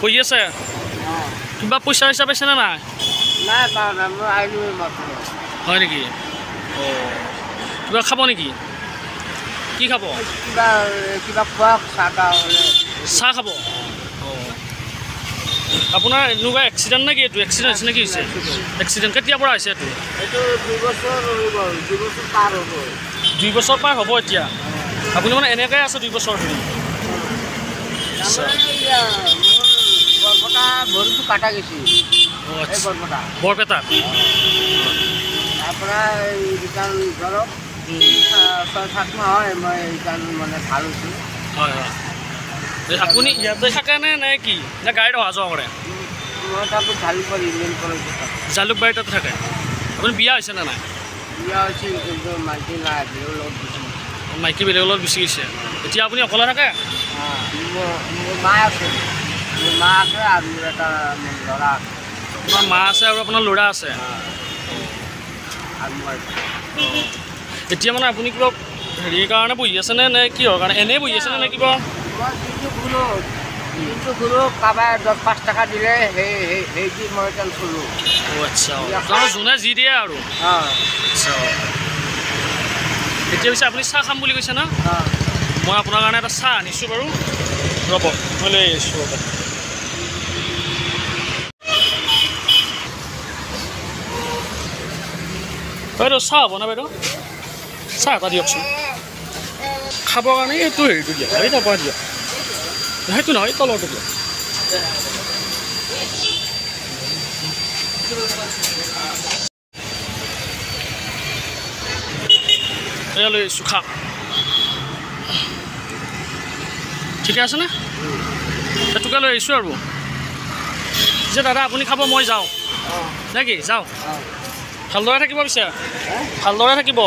বহি আছে কিবা পইচা হিচাপ পাইছে না নাই নাই পাওঁ নাই মই আহিলোঁ মাত্ৰ হয় নেকি কিবা খাব নেকি কি খাব কিবা কিবা খোৱা চাহ খাব আপোনাৰ এনেকুৱা এক্সিডেণ্ট নে কি এইটো এক্সিডেণ্ট হৈছে নে কি হৈছে এক্সিডেণ্ট কেতিয়াৰ পৰা হৈছে এইটো এইটো 2 বছৰ হৈ গ'ল 2 বছৰ পাৰ হ'ব 2 বছৰ পাৰ হ'ব এতিয়া আপুনি মানে এনেকৈ আছে 2 বছৰ ধৰি বৰপেটা ভৰিটো কাটা গৈছে বৰপেটাত তাৰপৰা ৰিটাৰ্ণ ধৰক 6-7 মাহ হয় মই ৰিটাৰ্ণ মানে ভাল হৈছোঁ হয় হয় আপুনি ইয়াতে থাকে নে কি নে গাড়ীত অহা যোৱা কৰে মই তাতো জালুকবাৰী মেইন কলেজত জালুকবাৰী তাতে থাকে আপুনি বিয়া হৈছে নে নাই বিয়া হৈছিল কিন্তু মাইকী নাই বেলেগৰ লগত গুচি মাইকী বেলেগৰ লগত গুচি গৈছে এতিয়া আপুনি অকলে থাকে মোৰ মা আছে আৰু মোৰ এটা ল'ৰা আছে আপোনাৰ মা আছে আৰু আপোনাৰ ল'ৰা আছে আৰু মই এতিয়া মানে আপুনি কিবা হেৰিৰ কাৰণে বহি আছেনে নে কিহৰ কাৰণে এনেই বহি আছেনে নে কিবা মই কিন্তু ঘূৰো কাৰোবাৰ 10-5 টকা দিলে সেই দি মই তেল চলোঁ আচ্ছা যোনে যি দিয়ে আৰু আচ্ছা এতিয়া পিছে আপুনি চাহ খাম বুলি কৈছে না মই আপোনাৰ কাৰণে এটা চাহ আনিছোঁ বাৰু ৰ'ব মই লৈ আহিছোঁ ৰ'ব বাইদেউ চাহ হ'ব না বাইদেউ চাহ এটা দিয়কচোন খাবৰ কাৰণে এইটো হেৰিটো দিয়ক এই তাৰপৰা দিয়ক সেইটো নহয় তলৰটো দিয়ক এয়া লৈ আহিছোঁ খাম ঠিকে আছেনে সেইটোকে লৈ আহিছোঁ আৰু যে দাদা আপুনি খাব মই যাওঁ নে কি যাওঁ ভালদৰে থাকিব পিছে ভালদৰে থাকিব